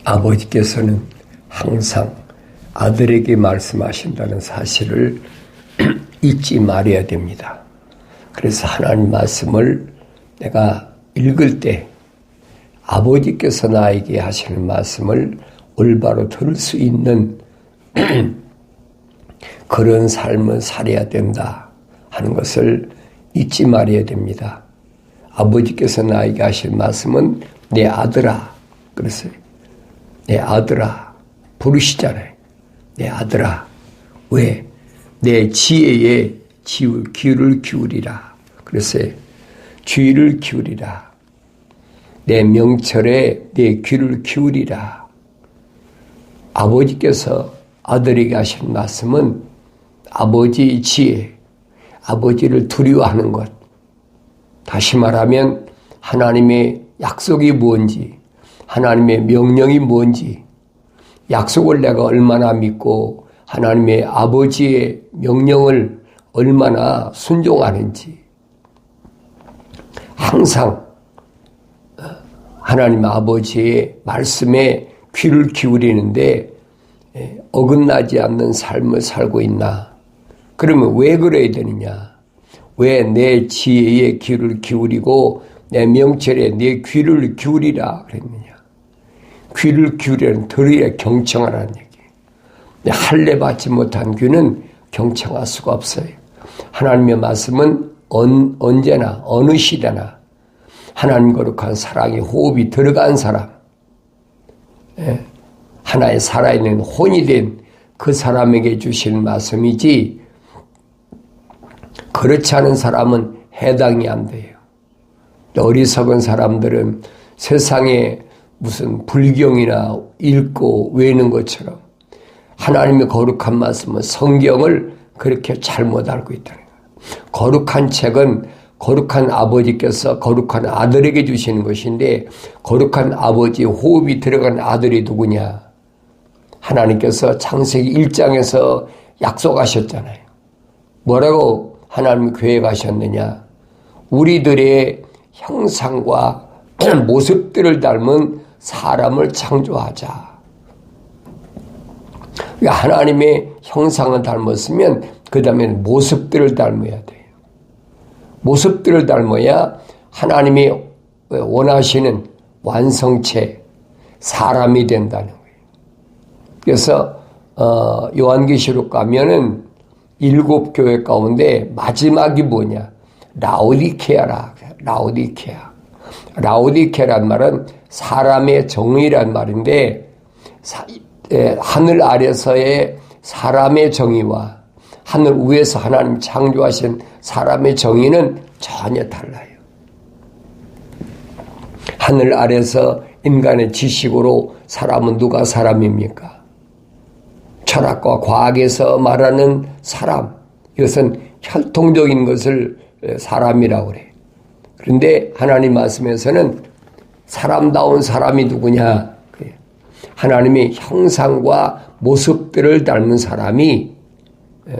아버지께서는 항상 아들에게 말씀하신다는 사실을 잊지 말아야 됩니다. 그래서 하나님 말씀을 내가 읽을 때 아버지께서 나에게 하시는 말씀을 올바로 들을 수 있는 그런 삶을 살아야 된다 하는 것을 잊지 말아야 됩니다. 아버지께서 나에게 하신 말씀은 내 아들아 그랬어요. 내 아들아 부르시잖아요. 내 아들아. 왜? 내 지혜에 귀를 기울이라. 그랬어요. 귀를 기울이라. 내 명철에 내 귀를 기울이라. 아버지께서 아들에게 하신 말씀은 아버지의 지혜, 아버지를 두려워하는 것. 다시 말하면 하나님의 약속이 뭔지, 하나님의 명령이 뭔지, 약속을 내가 얼마나 믿고 하나님의 아버지의 명령을 얼마나 순종하는지 항상 하나님 아버지의 말씀에 귀를 기울이는데 어긋나지 않는 삶을 살고 있나? 그러면 왜 그래야 되느냐? 왜 내 지혜에 귀를 기울이고 내 명철에 내 귀를 기울이라 그랬느냐? 귀를 기울이는 들으려 경청하라는 얘기예요. 할례 받지 못한 귀는 경청할 수가 없어요. 하나님의 말씀은 언제나 어느 시대나 하나님 거룩한 사랑의 호흡이 들어간 사람, 하나의 살아있는 혼이 된 그 사람에게 주시는 말씀이지 그렇지 않은 사람은 해당이 안 돼요. 어리석은 사람들은 세상에 무슨 불경이나 읽고 외는 것처럼 하나님의 거룩한 말씀은 성경을 그렇게 잘못 알고 있다는 거예요. 거룩한 책은 거룩한 아버지께서 거룩한 아들에게 주시는 것인데 거룩한 아버지의 호흡이 들어간 아들이 누구냐? 하나님께서 창세기 1장에서 약속하셨잖아요. 뭐라고 하나님 계획하셨느냐? 우리들의 형상과 모습들을 닮은 사람을 창조하자. 그러니까 하나님의 형상을 닮았으면 그 다음에 모습들을 닮아야 돼요. 모습들을 닮아야 하나님이 원하시는 완성체, 사람이 된다는 거예요. 그래서 요한계시록 가면은 7교회 가운데 마지막이 뭐냐? 라오디케아라. 라오디케아. 라오디케아란 말은 사람의 정의란 말인데 하늘 아래서의 사람의 정의와 하늘 위에서 하나님 창조하신 사람의 정의는 전혀 달라요. 하늘 아래서 인간의 지식으로 사람은 누가 사람입니까? 철학과 과학에서 말하는 사람, 이것은 혈통적인 것을 사람이라고 그래요. 그런데 하나님 말씀에서는 사람다운 사람이 누구냐? 하나님의 형상과 모습들을 닮은 사람이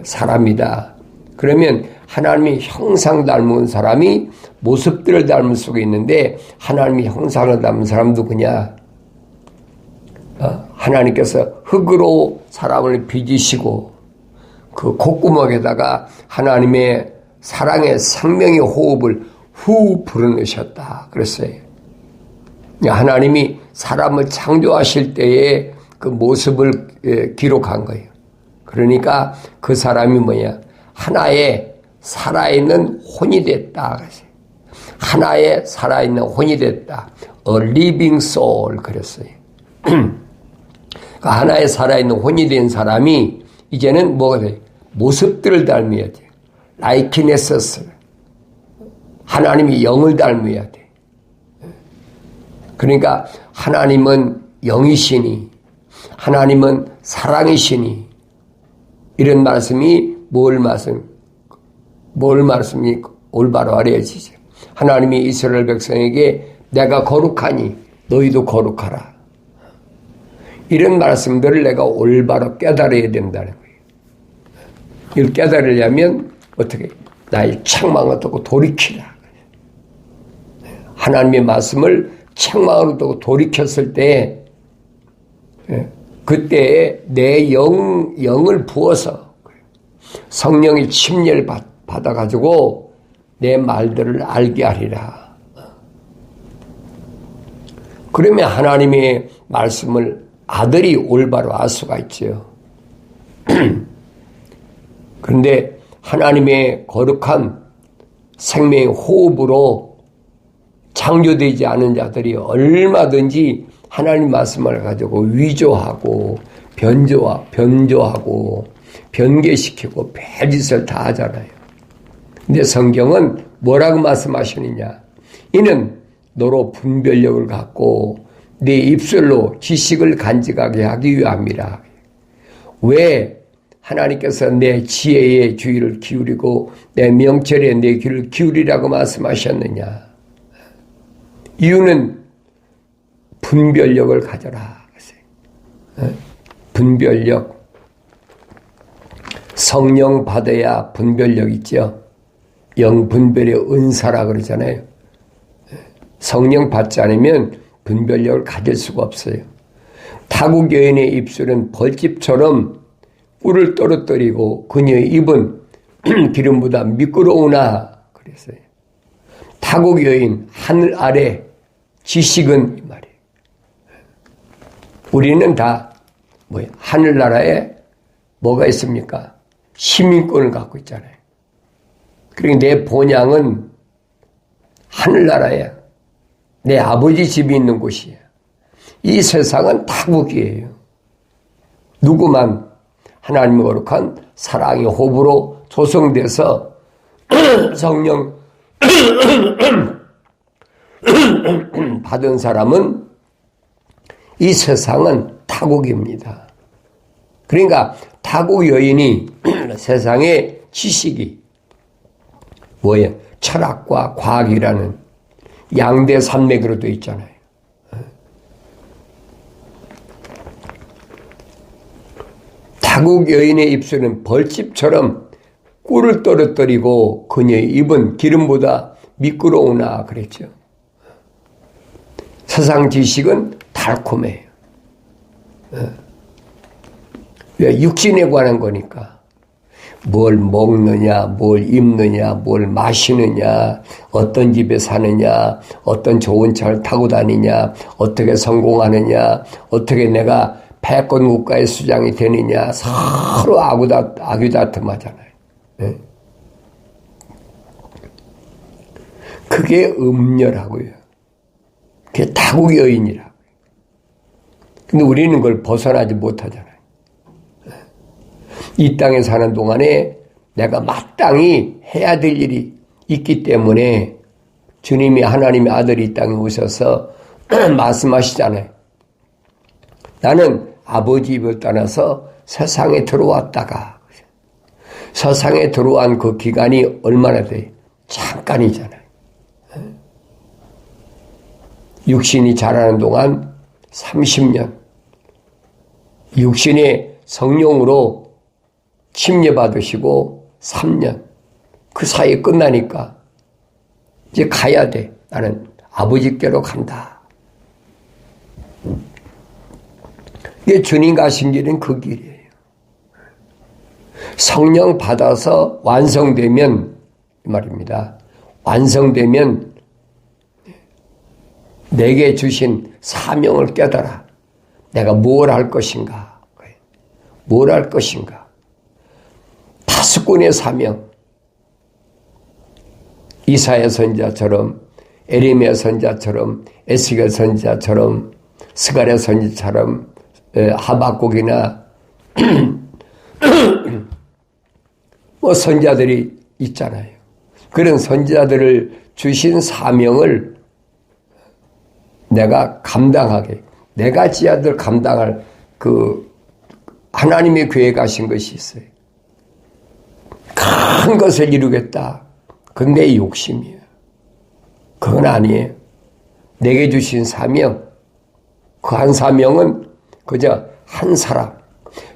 사람이다. 그러면 하나님의 형상 닮은 사람이 모습들을 닮을 수가 있는데 하나님의 형상을 닮은 사람 누구냐? 하나님께서 흙으로 사람을 빚으시고 그 콧구멍에다가 하나님의 사랑의 생명의 호흡을 후 불어넣으셨다 그랬어요. 하나님이 사람을 창조하실 때의 그 모습을 기록한 거예요. 그러니까 그 사람이 뭐냐? 하나의 살아있는 혼이 됐다. 하나의 살아있는 혼이 됐다. A living soul 그랬어요. 하나의 살아있는 혼이 된 사람이 이제는 뭐가 돼? 모습들을 닮아야 돼. likenesses. 하나님이 영을 닮아야 돼. 그러니까 하나님은 영이시니 하나님은 사랑이시니 이런 말씀이 뭘 말씀이 올바로 알아야지. 하나님이 이스라엘 백성에게 내가 거룩하니 너희도 거룩하라. 이런 말씀들을 내가 올바로 깨달아야 된다는 거예요. 이걸 깨달으려면 어떻게? 나의 책망을 두고 돌이키라. 하나님의 말씀을 책망으로 두고 돌이켰을 때 그때 내 영을 부어서 성령의 침례를 받아가지고 내 말들을 알게 하리라. 그러면 하나님의 말씀을 아들이 올바로 알 수가 있죠. 그런데 하나님의 거룩한 생명의 호흡으로 창조되지 않은 자들이 얼마든지 하나님 말씀을 가지고 위조하고 변조하고 변개시키고 별짓을 다 하잖아요. 근데 성경은 뭐라고 말씀하시느냐? 이는 너로 분별력을 갖고 내 입술로 지식을 간직하게 하기 위함이라. 왜 하나님께서 내 지혜에 주의를 기울이고 내 명철에 내 귀를 기울이라고 말씀하셨느냐? 이유는 분별력을 가져라. 분별력. 성령 받아야 분별력 있죠. 영분별의 은사라 그러잖아요. 성령 받지 않으면 분별력을 가질 수가 없어요. 타국 여인의 입술은 벌집처럼 꿀을 떨어뜨리고 그녀의 입은 기름보다 미끄러우나 그랬어요. 타국 여인 하늘 아래 지식은 이 말이에요. 우리는 다 뭐예요? 하늘나라에 뭐가 있습니까? 시민권을 갖고 있잖아요. 그러니까 내 본향은 하늘나라에 내 아버지 집이 있는 곳이에요. 이 세상은 타국이에요. 누구만 하나님의 거룩한 사랑의 호흡으로 조성돼서 성령 받은 사람은 이 세상은 타국입니다. 그러니까 타국 여인이 세상의 지식이 뭐예요? 철학과 과학이라는 양대 산맥으로 되어 있잖아요. 타국 여인의 입술은 벌집처럼 꿀을 떨어뜨리고 그녀의 입은 기름보다 미끄러우나 그랬죠. 세상 지식은 달콤해요. 왜? 육신에 관한 거니까. 뭘 먹느냐, 뭘 입느냐, 뭘 마시느냐, 어떤 집에 사느냐, 어떤 좋은 차를 타고 다니냐, 어떻게 성공하느냐, 어떻게 내가 패권 국가의 수장이 되느냐, 서로 아귀다툼하잖아요. 네? 그게 음녀라고요. 그게 타국 여인이라고요. 근데 우리는 그걸 벗어나지 못하잖아요. 이 땅에 사는 동안에 내가 마땅히 해야 될 일이 있기 때문에 주님이 하나님의 아들이 이 땅에 오셔서 말씀하시잖아요. 나는 아버지 입을 떠나서 세상에 들어왔다가 세상에 들어온 그 기간이 얼마나 돼요? 잠깐이잖아요. 육신이 자라는 동안 30년 육신의 성령으로 침례받으시고 3년 그 사이에 끝나니까 이제 가야 돼. 나는 아버지께로 간다. 이게 주님 가신 길은 그 길이에요. 성령 받아서 완성되면 말입니다. 완성되면 내게 주신 사명을 깨달아. 내가 뭘 할 것인가? 뭘 할 것인가? 파수꾼의 사명. 이사야 선지자처럼, 에레미야 선지자처럼, 에스겔 선지자처럼, 스가랴 선지자처럼, 하박국이나 뭐 선지자들이 있잖아요. 그런 선지자들을 주신 사명을 내가 감당하게, 내가 지하들 감당할 그 하나님의 계획하신 것이 있어요. 큰 것을 이루겠다. 그건 내 욕심이에요. 그건 아니에요. 내게 주신 사명, 그 한 사명은 그저 한 사람,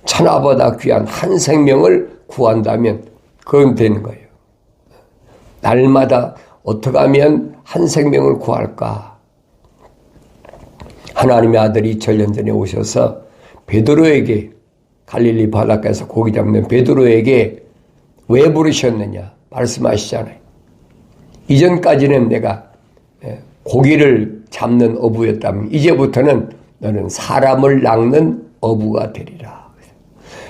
천하보다 귀한 한 생명을 구한다면 그건 되는 거예요. 날마다 어떻게 하면 한 생명을 구할까? 하나님의 아들이 2000년 전에 오셔서 베드로에게 갈릴리 바닷가에서 고기 잡는 베드로에게 왜 부르셨느냐 말씀하시잖아요. 이전까지는 내가 고기를 잡는 어부였다면 이제부터는 너는 사람을 낚는 어부가 되리라.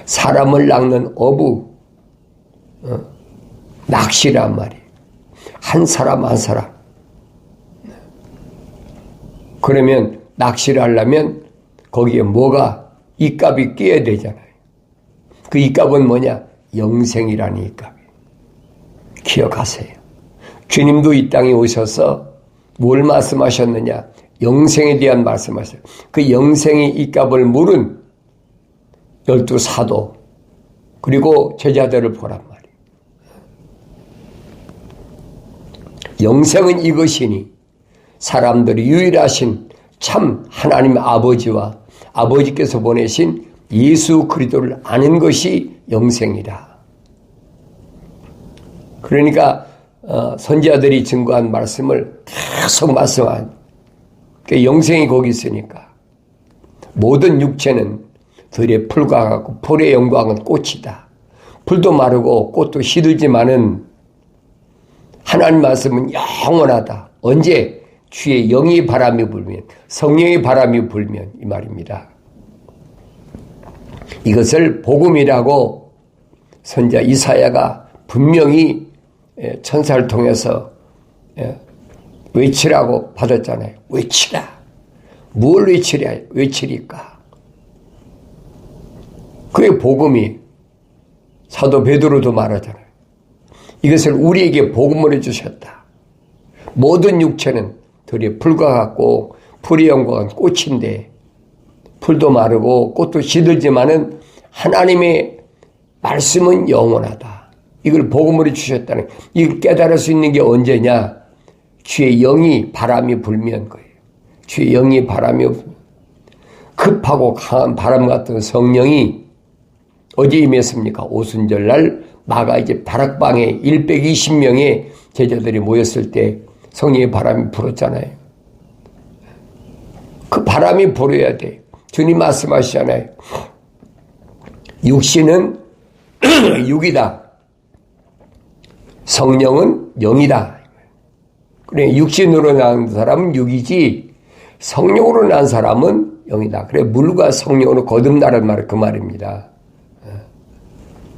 사람을 낚는 어부, 낚시란 말이에요. 한 사람 한 사람. 그러면 낚시를 하려면 거기에 뭐가 이값이 끼어야 되잖아요. 그 이값은 뭐냐? 영생이라는 이값이에요. 기억하세요. 주님도 이 땅에 오셔서 뭘 말씀하셨느냐? 영생에 대한 말씀하셨어요. 그 영생의 이값을 물은 12 사도 그리고 제자들을 보란 말이에요. 영생은 이것이니 사람들이 유일하신 참 하나님 아버지와 아버지께서 보내신 예수 그리스도를 아는 것이 영생이다. 그러니까 선지자들이 증거한 말씀을 계속 말씀한 영생이 거기 있으니까 모든 육체는 들의 풀과 같고 풀의 영광은 꽃이다. 풀도 마르고 꽃도 시들지만은 하나님 말씀은 영원하다. 언제? 주의 영이 바람이 불면, 성령의 바람이 불면 이 말입니다. 이것을 복음이라고 선지자 이사야가 분명히 천사를 통해서 외치라고 받았잖아요. 외치라. 뭘 외치리까? 그게 복음이 사도 베드로도 말하잖아요. 이것을 우리에게 복음을 해주셨다. 모든 육체는 들의 풀과 같고 풀의 영광은 꽃인데 풀도 마르고 꽃도 시들지만은 하나님의 말씀은 영원하다. 이걸 복음을 해주셨다는 이걸 깨달을 수 있는 게 언제냐? 주의 영이 바람이 불면 거예요. 주의 영이 바람이 급하고 강한 바람 같은 성령이 어제 임했습니까? 오순절날 마가 이제 다락방에 120명의 제자들이 모였을 때 성령의 바람이 불었잖아요. 그 바람이 불어야 돼. 주님 말씀하시잖아요. 육신은 육이다. 성령은 영이다. 그래, 육신으로 난 사람은 육이지 성령으로 난 사람은 영이다. 그래, 물과 성령으로 거듭나는 말, 그 말입니다.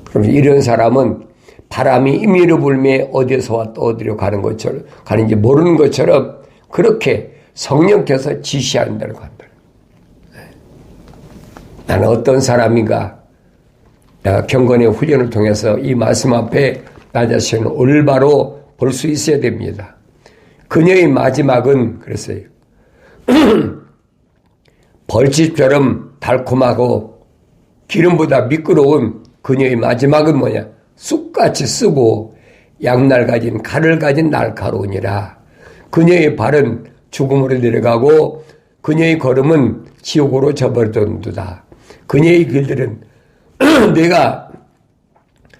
그럼 이런 사람은 바람이 임의로 불매 어디서 왔다 어디로 가는 것처럼, 가는지 모르는 것처럼 그렇게 성령께서 지시한다고 한다. 나는 어떤 사람인가? 내가 경건의 훈련을 통해서 이 말씀 앞에 나 자신을 올바로 볼 수 있어야 됩니다. 그녀의 마지막은 그랬어요. 벌집처럼 달콤하고 기름보다 미끄러운 그녀의 마지막은 뭐냐? 쑥같이 쓰고 양날 가진 칼을 가진 날카로우니라. 그녀의 발은 죽음으로 내려가고 그녀의 걸음은 지옥으로 저버려둔다. 그녀의 길들은 내가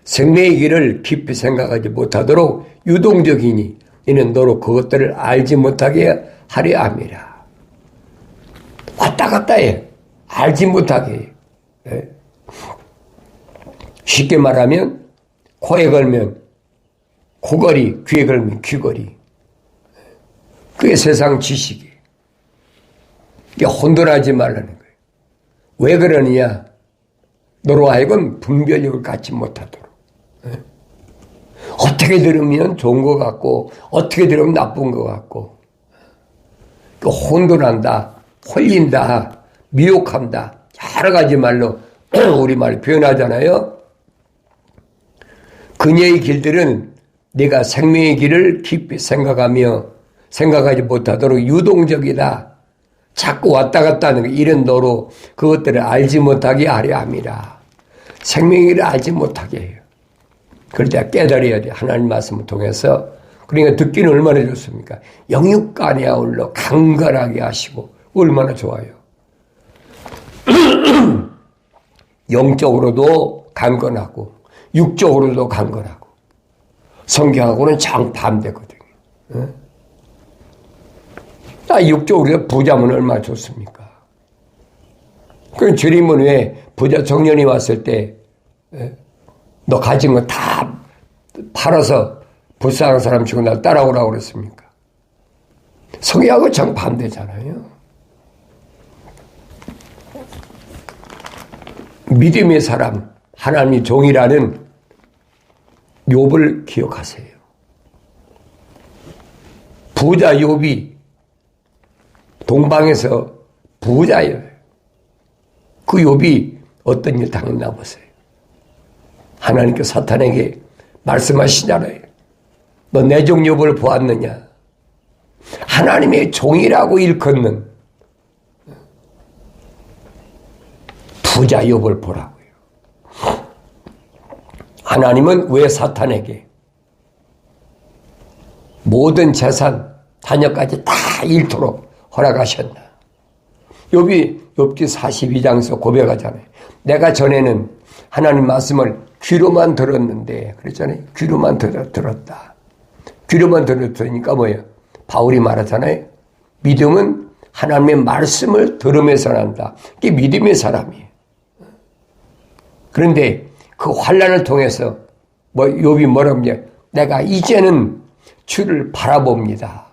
생명의 길을 깊이 생각하지 못하도록 유동적이니 이는 너로 그것들을 알지 못하게 하려 함이라. 왔다 갔다 해. 알지 못하게 해. 쉽게 말하면 코에 걸면 코걸이, 귀에 걸면 귀걸이. 그게 세상 지식이. 이게 혼돈하지 말라는 거예요. 왜 그러느냐? 너로 하여금 분별력을 갖지 못하도록. 어떻게 들으면 좋은 것 같고 어떻게 들으면 나쁜 것 같고 혼돈한다, 홀린다, 미혹한다, 여러 가지 말로 우리말 표현하잖아요. 그녀의 길들은 내가 생명의 길을 깊이 생각하지 못하도록 유동적이다. 자꾸 왔다 갔다 하는 거, 이런 너로 그것들을 알지 못하게 하려 함이라. 생명의 길을 알지 못하게 해요. 그럴 때 깨달아야 돼. 하나님 말씀을 통해서. 그러니까 듣기는 얼마나 좋습니까? 영육간에 아울러 강건하게 하시고 얼마나 좋아요. 영적으로도 강건하고 육적으로도 강건하고 성경하고는 정반대거든요. 육적으로 부자면 얼마나 좋습니까? 그 주님은 왜 부자 청년이 왔을 때 너 가진 거 다 팔아서 불쌍한 사람 치고 날 따라오라고 그랬습니까? 성경하고 정반대잖아요. 믿음의 사람, 하나님의 종이라는 욥을 기억하세요. 부자 욥이 동방에서 부자예요. 그 욥이 어떤 일 당했나 보세요. 하나님께 사탄에게 말씀하시잖아요. 너 내 종 욥을 보았느냐? 하나님의 종이라고 일컫는 부자 욥을 보라고요. 하나님은 왜 사탄에게 모든 재산, 자녀까지 다 잃도록 허락하셨나? 욥이 욥기 42장에서 고백하잖아요. 내가 전에는 하나님 말씀을 귀로만 들었는데, 그랬잖아요. 귀로만 들었다. 귀로만 들었으니까 뭐예요? 바울이 말하잖아요. 믿음은 하나님의 말씀을 들으면서 난다. 이게 믿음의 사람이에요. 그런데 그 환난을 통해서 욥이 뭐라고 하냐? 내가 이제는 주를 바라봅니다.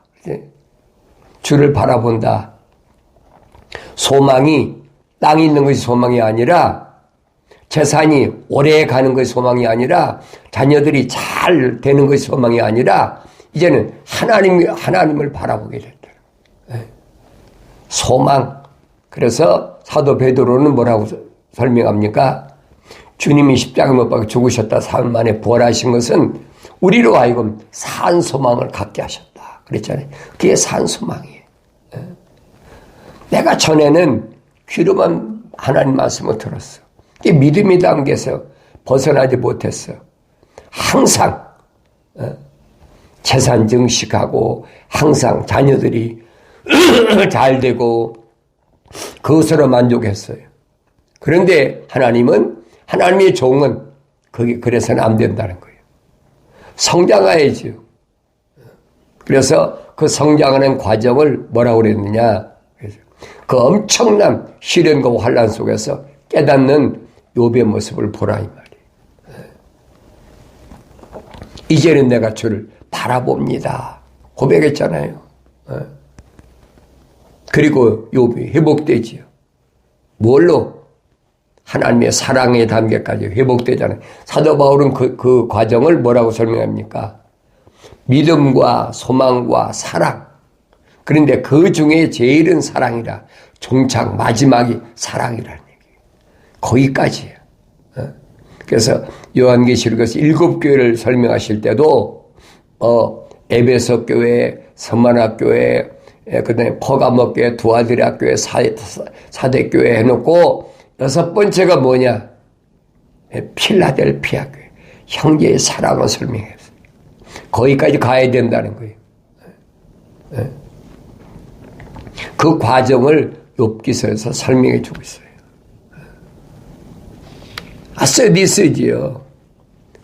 주를 바라본다. 소망이 땅에 있는 것이 소망이 아니라, 재산이 오래 가는 것이 소망이 아니라, 자녀들이 잘 되는 것이 소망이 아니라, 이제는 하나님을 바라보게 됐다. 소망. 그래서 사도 베드로는 뭐라고 설명합니까? 주님이 십자가에 못 박혀 죽으셨다 3일 만에 부활하신 것은 우리로 하여금 산 소망을 갖게 하셨다. 그랬잖아요. 그게 산 소망이에요. 내가 전에는 귀로만 하나님 말씀을 들었어. 이게 믿음이 담겨서 벗어나지 못했어. 항상 재산 증식하고 항상 자녀들이 잘 되고 그것으로 만족했어요. 그런데 하나님의 종은 그게 그래서는 안 된다는 거예요. 성장해야지요. 그래서 그 성장하는 과정을 뭐라고 그랬느냐? 그 엄청난 시련과 환난 속에서 깨닫는 욥의 모습을 보라 이 말이에요. 이제는 내가 주를 바라봅니다. 고백했잖아요. 그리고 욥이 회복되지요. 뭘로? 하나님의 사랑의 단계까지 회복되잖아요. 사도 바울은 그 과정을 뭐라고 설명합니까? 믿음과 소망과 사랑. 그런데 그 중에 제일은 사랑이라. 종착 마지막이 사랑이라는 얘기예요. 거기까지예요. 그래서 요한계시록에서 7교회를 설명하실 때도 에베소 교회, 서만화 교회, 그다음에 퍼가모 교회, 두아디라 교회, 사대 교회 해놓고 6번째가 뭐냐? 필라델피아 교회. 형제의 사랑을 설명했어요. 거기까지 가야 된다는 거예요. 그 과정을 욥기서에서 설명해 주고 있어요. 쓰디쓰지요.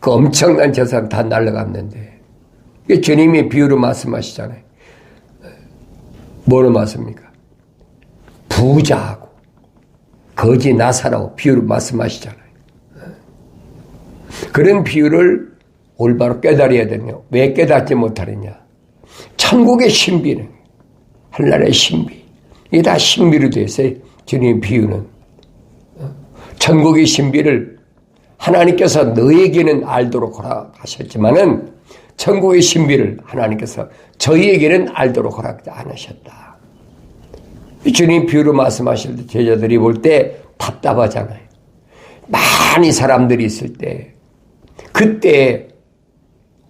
그 엄청난 재산 다 날라갔는데. 주님이 비유로 말씀하시잖아요. 뭐로 말씀입니까? 부자하고 거지 나사라고 비유로 말씀하시잖아요. 그런 비유를 올바로 깨달아야 되냐? 왜 깨닫지 못하느냐? 천국의 신비는, 한나라의 신비. 이게 다 신비로 되어 있어요. 주님의 비유는. 천국의 신비를 하나님께서 너에게는 알도록 허락하셨지만은 천국의 신비를 하나님께서 저희에게는 알도록 허락하지 않으셨다. 주님 비유로 말씀하실 때 제자들이 볼 때 답답하잖아요. 많이 사람들이 있을 때 그때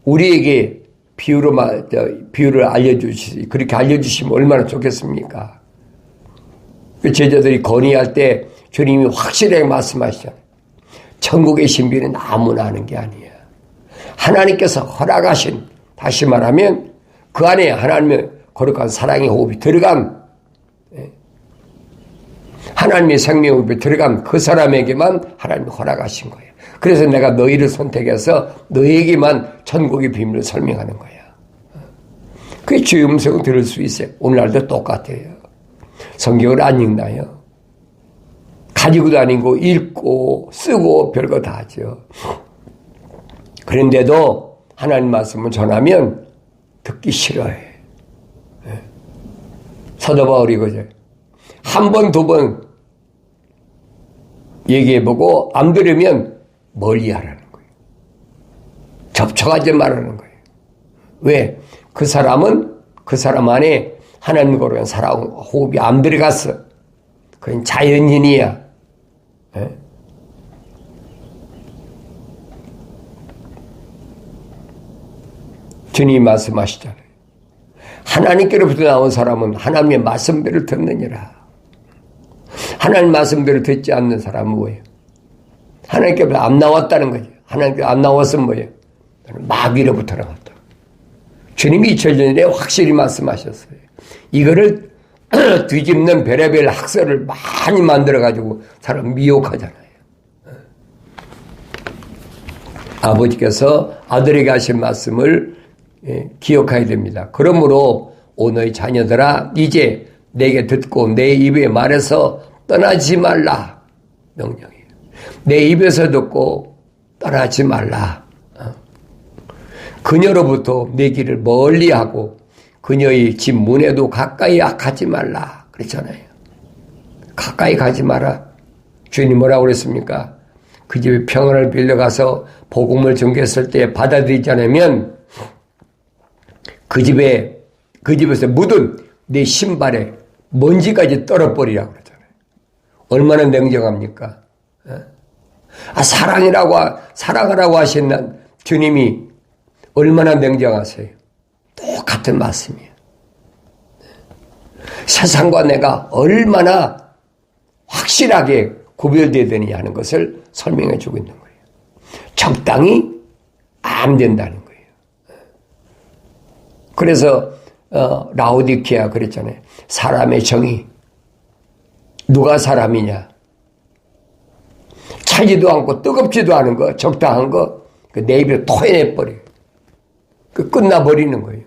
우리에게 비유를 알려주시, 그렇게 알려주시면 얼마나 좋겠습니까? 제자들이 건의할 때 주님이 확실하게 말씀하시잖아요. 천국의 신비는 아무나 하는 게 아니야. 하나님께서 허락하신, 다시 말하면 그 안에 하나님의 거룩한 사랑의 호흡이 들어간, 하나님의 생명의 호흡이 들어간 그 사람에게만 하나님이 허락하신 거예요. 그래서 내가 너희를 선택해서 너희에게만 천국의 비밀을 설명하는 거야. 그게 주의 음성을 들을 수 있어요. 오늘날도 똑같아요. 성경을 안 읽나요? 가지고 다니고 읽고 쓰고 별거 다 하죠. 그런데도 하나님 말씀을 전하면 듣기 싫어해. 사도 바울이 그죠. 한 번, 두 번 얘기해보고 안 들으면 멀리 하라는 거예요. 접촉하지 말라는 거예요. 왜? 그 사람은 그 사람 안에 하나님 거룩한 사랑 호흡이 안 들어갔어. 그건 자연인이야. 예? 주님이 말씀하시잖아요. 하나님께로부터 나온 사람은 하나님의 말씀대로 듣느니라. 하나님 말씀대로 듣지 않는 사람은 뭐예요? 하나님께로부터 안 나왔다는 거죠. 하나님께로 안 나왔으면 뭐예요? 마귀로부터 나왔다. 주님이 2000년 전에 확실히 말씀하셨어요. 이거를 뒤집는 별의별 학설을 많이 만들어가지고 사람 미혹하잖아요. 아버지께서 아들에게 하신 말씀을 기억해야 됩니다. 그러므로 오 너희 자녀들아 이제 내게 듣고 내 입에 말해서 떠나지 말라. 명령이에요. 내 입에서 듣고 떠나지 말라. 그녀로부터 내 길을 멀리하고 그녀의 집 문에도 가까이 가지 말라. 그랬잖아요. 가까이 가지 마라. 주인이 뭐라고 그랬습니까? 그 집에 평안을 빌려가서 복음을 전개했을 때 받아들이지 않으면 그 집에서 묻은 내 신발에 먼지까지 떨어버리라고 그러잖아요. 얼마나 냉정합니까? 사랑하라고 하신 주님이 얼마나 냉정하세요. 똑같은 말씀이에요. 세상과 내가 얼마나 확실하게 구별되어야 되느냐 하는 것을 설명해 주고 있는 거예요. 적당히 안 된다는 거예요. 그래서 라오디케아 그랬잖아요. 사람의 정의. 누가 사람이냐. 차지도 않고 뜨겁지도 않은 거, 적당한 거, 내 입에 토해내버려요. 끝나버리는 거예요.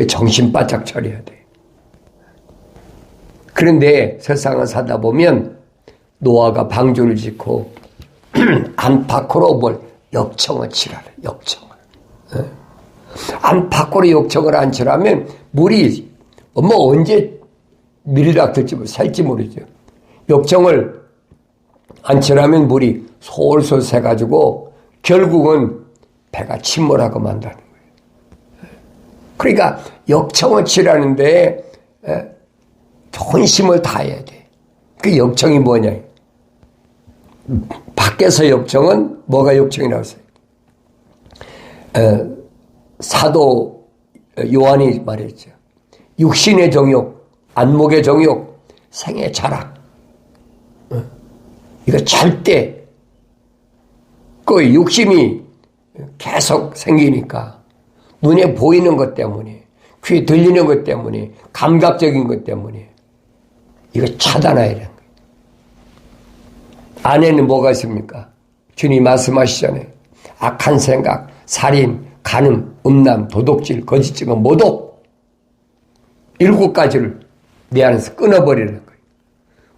정신 바짝 차려야 돼. 그런데 세상을 사다 보면 노아가 방주를 짓고 안팎으로 역청을 치라래. 역청을. 안팎으로 역청을 안 치라면 물이 언제 밀락될지 셀지 모르죠. 역청을 안 치라면 물이 솔솔 새가지고 결국은 배가 침몰하고 만다는 거예요. 그러니까 역청을 치라는데 좋은 힘을 다해야 돼. 그 역청이 뭐냐? 밖에서 역청은 뭐가 역청이라고 했어요? 사도 요한이 말했죠. 육신의 정욕, 안목의 정욕, 생의 자랑. 이거 절대 그 욕심이 계속 생기니까 눈에 보이는 것 때문에 귀에 들리는 것 때문에 감각적인 것 때문에 이거 차단해야 되는 거예요. 안에는 뭐가 있습니까? 주님 말씀하시잖아요. 악한 생각, 살인, 간음, 음란, 도둑질, 거짓 증언, 모독 7가지를 내 안에서 끊어버리는 거예요.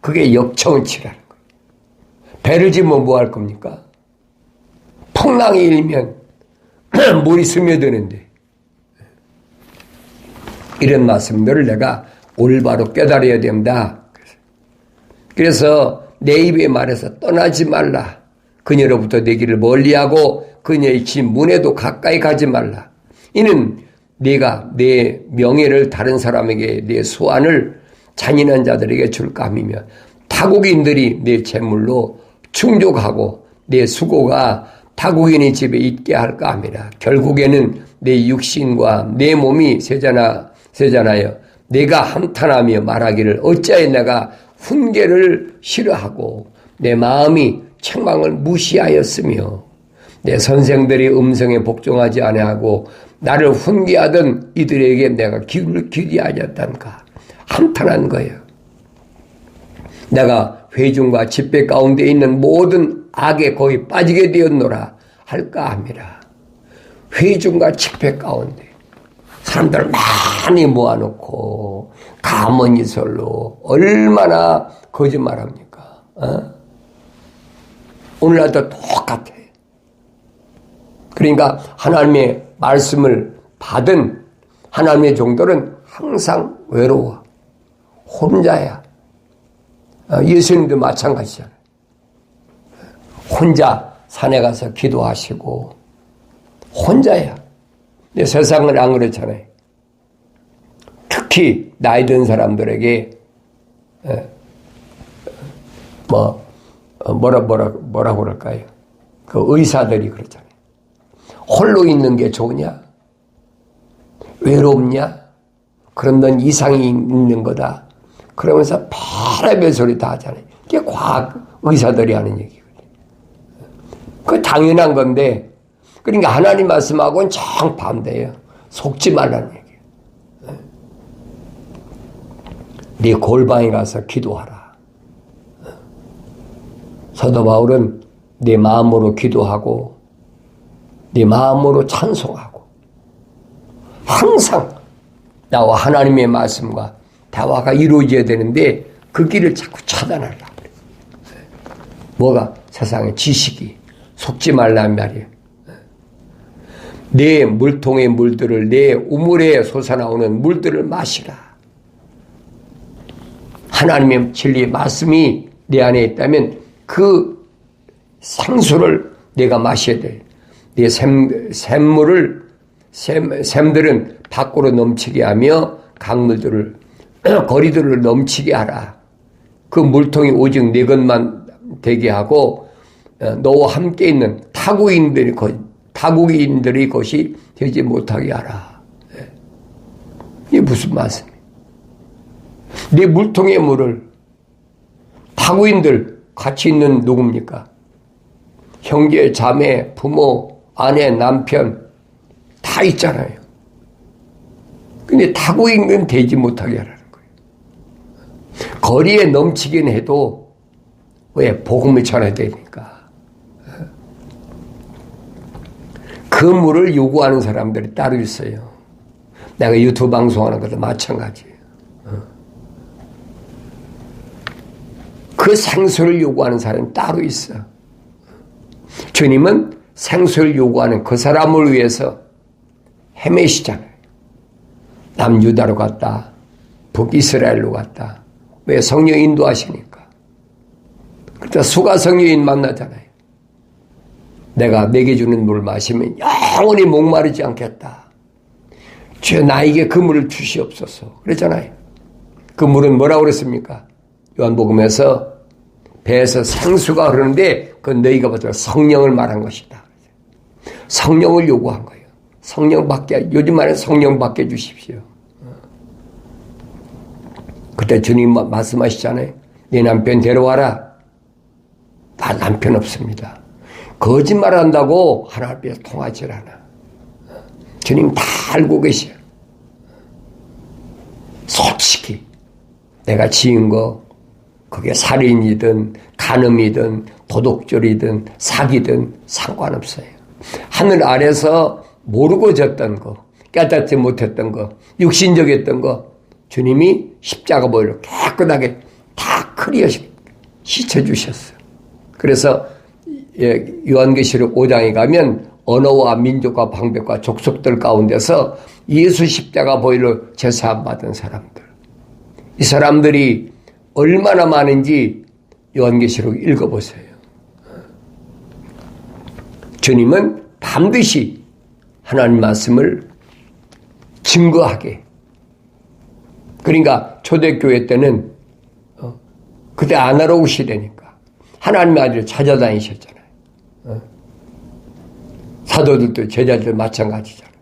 그게 역청을 치라는 거예요. 배를 지면 뭐 할 겁니까? 풍랑이 일면 물이 스며드는데 이런 말씀들을 내가 올바로 깨달아야 된다. 그래서 내 입에 말해서 떠나지 말라. 그녀로부터 내 길을 멀리하고 그녀의 집 문에도 가까이 가지 말라. 이는 내가 내 명예를 다른 사람에게 내 수완을 잔인한 자들에게 줄까 함이며 타국인들이 내 재물로 충족하고 내 수고가 타국인의 집에 있게 할까 함이라. 결국에는 내 육신과 내 몸이 세잔하여 내가 한탄하며 말하기를 어찌하여 내가 훈계를 싫어하고 내 마음이 책망을 무시하였으며 내 선생들이 음성에 복종하지 아니하고 나를 훈계하던 이들에게 내가 귀를 기대하였단가. 한탄한 거예요. 내가 회중과 집회 가운데 있는 모든 악에 거의 빠지게 되었노라 할까 함이라. 회중과 집회 가운데 사람들을 많이 모아놓고 가문이설로 얼마나 거짓말합니까? 오늘날도 똑같아. 그러니까 하나님의 말씀을 받은 하나님의 종들은 항상 외로워. 혼자야. 예수님도 마찬가지잖아요. 혼자 산에 가서 기도하시고 혼자야. 근데 세상은 안 그렇잖아요. 특히 나이 든 사람들에게 뭐라고 그럴까요? 그 의사들이 그러잖아요. 홀로 있는 게 좋으냐? 외롭냐? 그런 넌 이상이 있는 거다. 그러면서 별의별 소리 다 하잖아요. 이게 과학 의사들이 하는 얘기거든요. 그 당연한 건데, 그러니까 하나님 말씀하고는 정반대예요. 속지 말라는 얘기예요. 네 골방에 가서 기도하라. 사도 바울은 네 마음으로 기도하고 네 마음으로 찬송하고 항상 나와 하나님의 말씀과 대화가 이루어져야 되는데 그 길을 자꾸 차단하려고 그래요. 뭐가? 세상의 지식이. 속지 말란 말이에요. 내 물통의 물들을, 내 우물에 솟아나오는 물들을 마시라. 하나님의 진리의 말씀이 내 안에 있다면 그 생수를 내가 마셔야 돼. 내 샘들은 밖으로 넘치게 하며 강물들을, 거리들을 넘치게 하라. 그 물통이 오직 내 것만 되게 하고 너와 함께 있는 타국인들이 것이 되지 못하게 하라. 이게 무슨 말씀이에요? 내 물통의 물을 타국인들 같이 있는 누굽니까? 형제, 자매, 부모, 아내, 남편 다 있잖아요. 근데 타국인은 되지 못하게 하라는 거예요. 거리에 넘치긴 해도 왜? 복음을 전해야 되니까. 그 물을 요구하는 사람들이 따로 있어요. 내가 유튜브 방송하는 것도 마찬가지예요. 그 생수를 요구하는 사람이 따로 있어. 주님은 생수를 요구하는 그 사람을 위해서 헤매시잖아요. 남유다로 갔다. 북이스라엘로 갔다. 왜? 성령 인도하시니까. 그때 수가 성령인 만나잖아요. 내가 내게 주는 물을 마시면 영원히 목마르지 않겠다. 주여 나에게 그 물을 주시옵소서. 그랬잖아요. 그 물은 뭐라고 그랬습니까? 요한복음에서 배에서 생수가 흐르는데 그건 너희가 받을 성령을 말한 것이다. 성령을 요구한 거예요. 성령 받게, 요즘 말에 성령 받게 해주십시오. 그때 주님 말씀하시잖아요. 네 남편 데려와라. 나 남편 없습니다. 거짓말 한다고 하나님 앞에서 통하지 않아. 주님 다 알고 계셔요. 솔직히 내가 지은 거 그게 살인이든 간음이든 도둑질이든 사기든 상관없어요. 하늘 아래서 모르고 졌던 거, 깨닫지 못했던 거, 육신적이었던 거 주님이 십자가 보혈로 깨끗하게 다 클리어 씻어주셨어요. 그래서 요한계시록 5장에 가면 언어와 민족과 방백과 족속들 가운데서 예수 십자가 보혈로 제사함 받은 사람들, 이 사람들이 얼마나 많은지 요한계시록 읽어보세요. 주님은 반드시 하나님 말씀을 증거하게. 그러니까 초대교회 때는 그때 아날로그 시대니까 하나님의 아들을 찾아다니셨잖아요. 사도들도 제자들 마찬가지잖아요.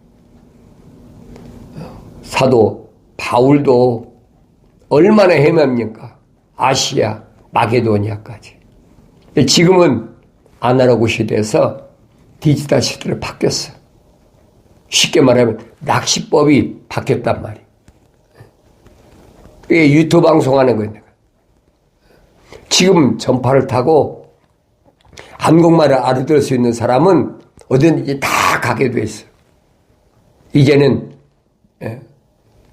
사도 바울도 얼마나 헤맵니까? 아시아, 마게도니아까지. 지금은 아날로그 시대에서 디지털 시대로 바뀌었어. 쉽게 말하면 낚시법이 바뀌었단 말이에요. 이게 유튜브 방송하는 거예요. 지금 전파를 타고 한국말을 알아들을 수 있는 사람은 어디든지 다 가게 돼 있어요. 이제는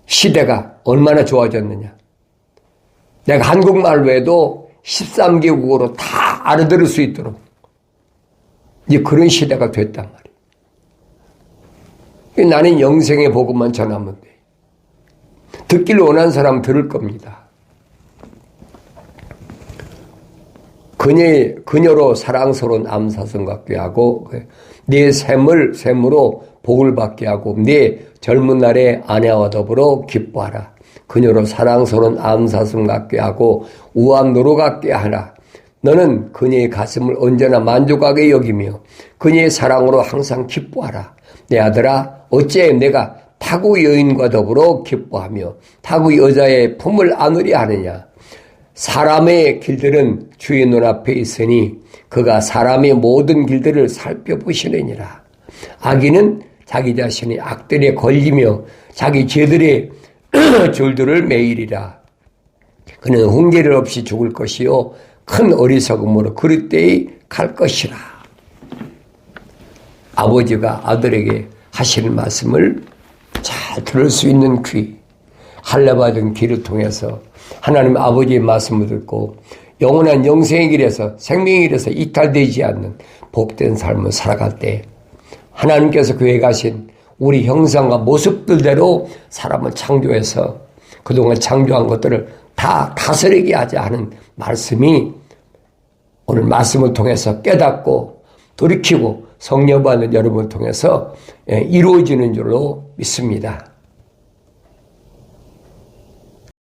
시대가 얼마나 좋아졌느냐. 내가 한국말 외에도 13개국어로 다 알아들을 수 있도록 이제 그런 시대가 됐단 말이에요. 나는 영생의 복음만 전하면 돼. 듣기를 원하는 사람 들을 겁니다. 그녀로 사랑스러운 암사성 갖게 하고 내 샘으로 복을 받게 하고 내 젊은 날에 아내와 더불어 기뻐하라. 그녀로 사랑스러운 암사성 갖게 하고 우암 노로 갖게 하라. 너는 그녀의 가슴을 언제나 만족하게 여기며 그녀의 사랑으로 항상 기뻐하라. 내 아들아, 어째 내가 타국 여인과 더불어 기뻐하며 타국 여자의 품을 안으려 하느냐. 사람의 길들은 주의 눈앞에 있으니 그가 사람의 모든 길들을 살펴보시느니라. 악인은 자기 자신이 악들에 걸리며 자기 죄들의 줄들을 매이리라. 그는 훈계를 없이 죽을 것이요 큰 어리석음으로 그릇되이 갈 것이라. 아버지가 아들에게 하시는 말씀을 잘 들을 수 있는 귀, 할례받은 귀를 통해서 하나님 아버지의 말씀을 듣고 영원한 영생의 길에서 생명의 길에서 이탈되지 않는 복된 삶을 살아갈 때 하나님께서 그에 가신 우리 형상과 모습들대로 사람을 창조해서 그동안 창조한 것들을 다 다스리게 하자 하는 말씀이 오늘 말씀을 통해서 깨닫고 돌이키고 성령 받는 여러분을 통해서 이루어지는 줄로 믿습니다.